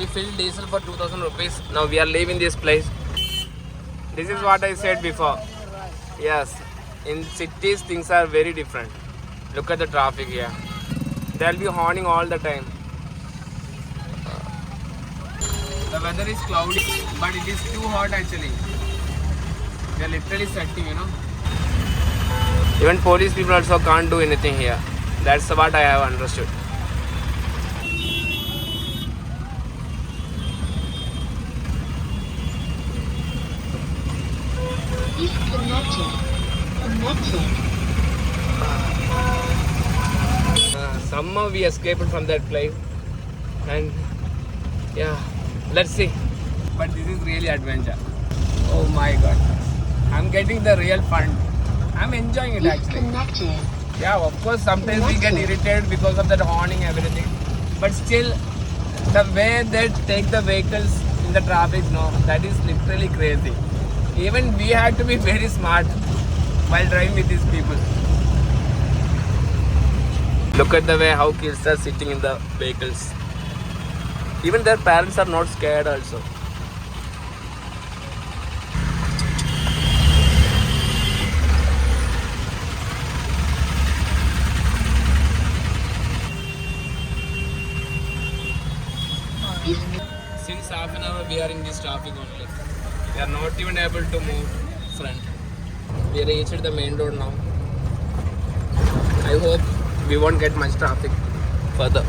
we filled diesel for 2000 rupees. Now we are leaving this place. This is what I said before. Yes, in cities things are very different. Look at the traffic here. They'll be horning all the time. The weather is cloudy, but it is too hot actually. They are literally sweating, you know. Even police people also can't do anything here. That's what I have understood. Somehow we escaped from that place, and yeah, let's see. But this is really adventure. Oh my god, I'm getting the real fun. I'm enjoying it actually. Yeah, of course sometimes we get irritated because of that horning everything, but still the way they take the vehicles in the traffic, no, that is literally crazy. Even we had to be very smart while driving with these people. Look at the way how kids are sitting in the vehicles. Even their parents are not scared also. Since half an hour we are in this traffic only. We are not even able to move front. We reached the main road now. I hope we won't get much traffic further.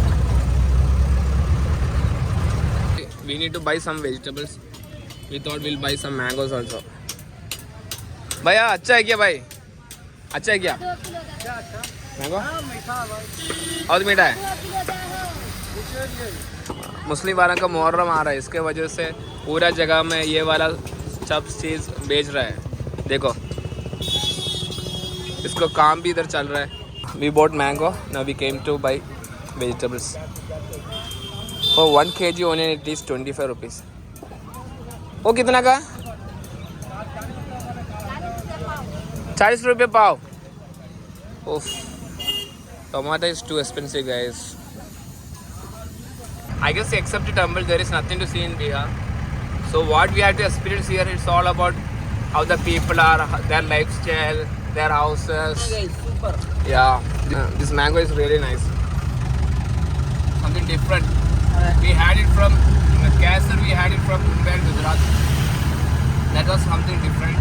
We need to buy some vegetables. We thought we'll buy some mangoes also. भैया अच्छा है क्या भाई? अच्छा है क्या? Mango? और मीठा है? मुस्लिम वालों का मुहर्रम आ रहा है, इसके वजह से पूरा जगह में ये वाला सब चीज़ बेच रहा है. देखो इसको काम भी इधर चल रहा है. We bought mango. Now we came to buy vegetables. For 1 kg onion it is 25 rupees. वो कितना का? 40 रुपये पाव. Oof. Tomato is too expensive, guys. I guess except the temple there is nothing to see in Bihar. So what we have to experience here, it's all about how the people are, their lifestyle, their houses. Super. Yeah, this mango is really nice. Something different. We had it from Kasar, we had it from Gujarat. That was something different.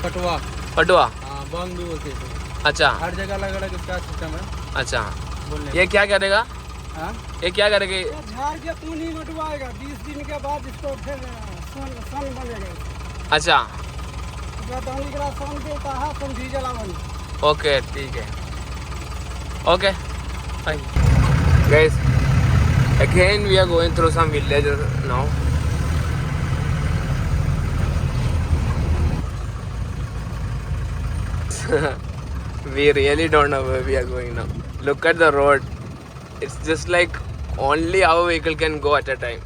पटुआ पटुआ हाँ बंग भी बोलते हैं. अच्छा हर जगह अलग अलग इसका सिस्टम है. अच्छा बोलने ये क्या करेगा? हाँ ये क्या करेगा? झाड़ के तून ही मटवाएगा. 20 दिन के बाद इसको फिर सन बनेगा. अच्छा सन देता है, सन भी जलावन. ओके ठीक है. Okay fine. Guys, again we are going through some villages now. We really don't know where we are going now. Look at the road. It's just like only our vehicle can go at a time.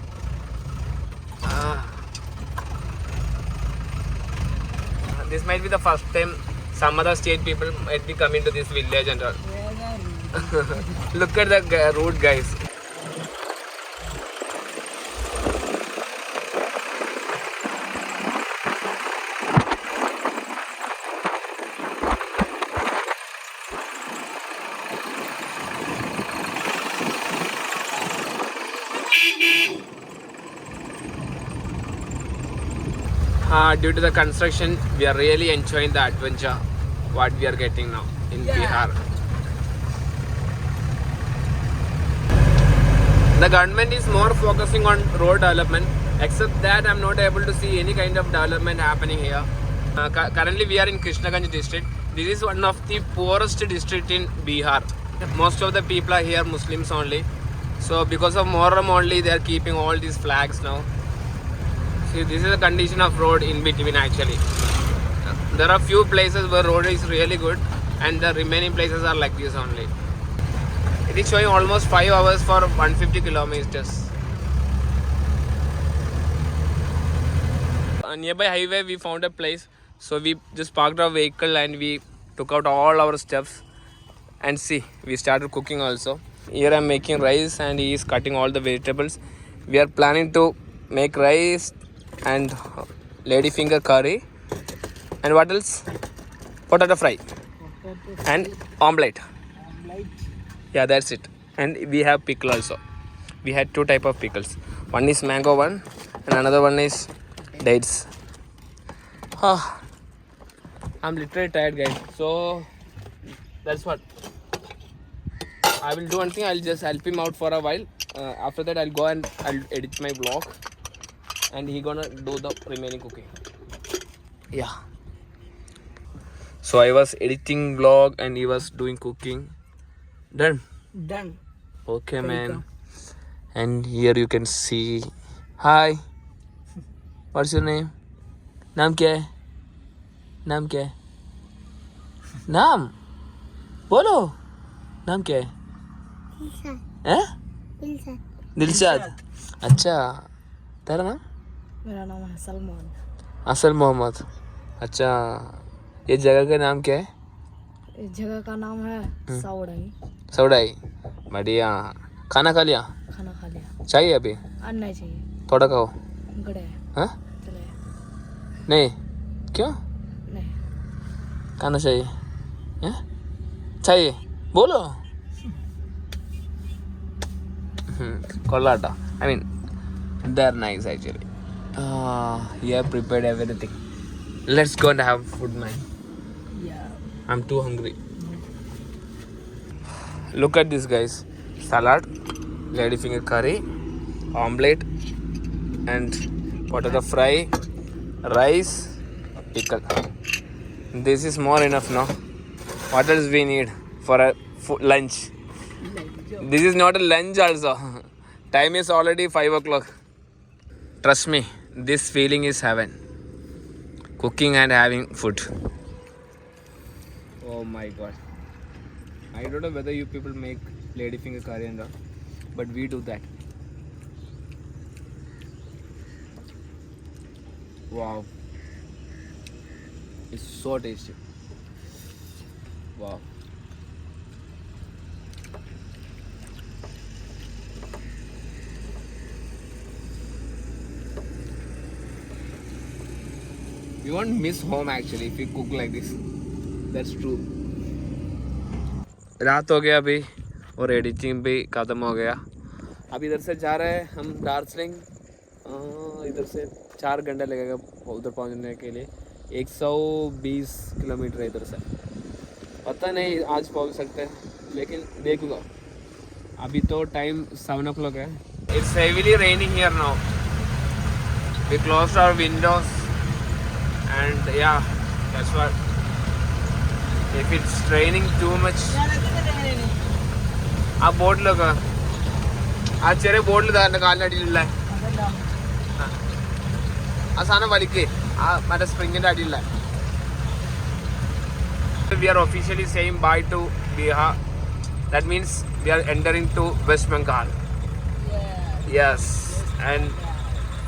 This might be the first time some other state people might be coming to this village and all. Look at the road, guys. Due to the construction, we are really enjoying the adventure what we are getting now in Bihar. The government is more focusing on road development. Except that, I'm not able to see any kind of development happening here. Currently, we are in Krishnaganj district. This is one of the poorest district in Bihar. Most of the people are here Muslims only. So because of Muharram only, they are keeping all these flags now. See, this is the condition of road in between actually. There are few places where road is really good and the remaining places are like this only. It is showing almost 5 hours for 150 kilometers. On nearby highway we found a place. So we just parked our vehicle and we took out all our stuffs, and see, we started cooking also. Here I'm making rice and he is cutting all the vegetables. We are planning to make rice and lady finger curry, and what else? Potato fry and omelette. Yeah, that's it. And we have pickle also. We had two type of pickles. One is mango one and another one is dates. Ah, I'm literally tired, guys. So that's what I will do. One thing, I'll just help him out for a while. After that, I'll go and I'll edit my vlog, and he gonna do the remaining cooking. Yeah. So I was editing vlog and he was doing cooking. Done. Done. Okay, man. And here you can see. Hi. What's your name? नाम क्या है? नाम क्या है? नाम बोलो. नाम क्या है? हैं? दिलशाद. अच्छा. तेरा नाम? मेरा नाम है सलमान. असल मोहम्मद. अच्छा. ये जगह का नाम क्या है? इस जगह का नाम है साउडाई. सौड़ाई. बढ़िया. खाना खा लिया? खाना खा लिया. चाहिए अभी? नहीं चाहिए. थोड़ा खाओ. गड़े. हाँ? चले. नहीं. क्यों? नहीं. खाना चाहिए. हैं? चाहिए. बोलो. Kolata. I mean, they're nice actually. He have prepared everything. Let's go and have food, man. Yeah. I'm too hungry. Look at this, guys. Salad, lady finger curry, omelette, and potato fry, rice, pickle. This is more enough now. What else we need for a lunch? This is not a lunch also. Time is already 5 o'clock. Trust me, this feeling is heaven. Cooking and having food. Oh my god. I don't know whether you people make lady finger curry and all, but we do that. Wow. It's so tasty. Wow. You won't miss home actually if you cook like this. That's true. रात हो गया अभी और editing भी ख़त्म हो गया. अब इधर से जा रहे हैं हम दार्जिलिंग. इधर से 4 घंटे लगेगा उधर पहुंचने के लिए. 120 किलोमीटर है इधर से. पता नहीं आज पहुंच सकते हैं लेकिन देखूंगा. अभी तो टाइम 7 o'clock है. It's heavily raining here now. We closed our windows. And yeah, that's what. If it's raining too much, आ बोर्ड लगा. आज चेहरे बोर्ड लगा निकालने अड़ील है. आसाना वाली के मेरे स्प्रिंग के अड़ील है. We are officially saying bye to Bihar. That means we are entering to West Bengal. Yes, and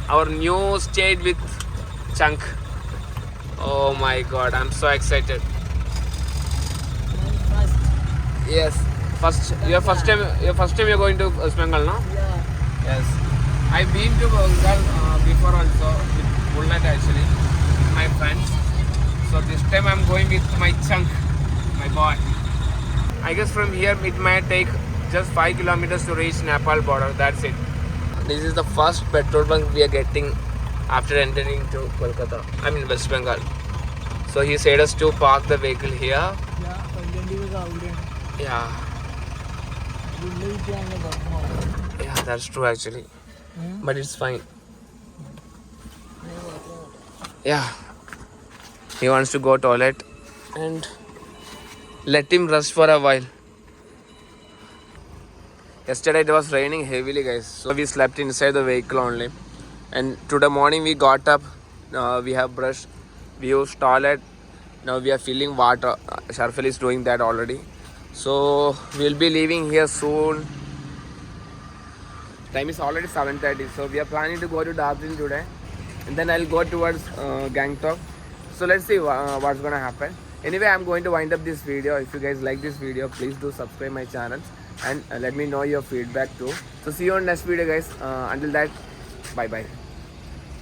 our new state with chunk. Oh my god, I'm so excited. Yes, your first time you're going to West Bengal, no? Yeah. Yes. I've been to Bengal before also with Bullet actually, with my friends. So this time I'm going with my chunk, my boy. I guess from here it might take just 5 kilometers to reach Nepal border. That's it. This is the first petrol bunk we are getting after entering to Kolkata. I mean West Bengal. So he said us to park the vehicle here. Yeah. Yeah, that's true actually. But it's fine. Yeah. He wants to go toilet and let him rest for a while. Yesterday it was raining heavily, guys. So we slept inside the vehicle only. And today morning we got up. We have brushed. We used toilet. Now we are filling water. Sharfil is doing that already. So we'll be leaving here soon. Time is already 7:30. So we are planning to go to Darjeeling today. And then I'll go towards Gangtok. So let's see what's gonna happen. Anyway, I'm going to wind up this video. If you guys like this video, please do subscribe my channel and let me know your feedback too. So see you on next video, guys. Until that, bye bye.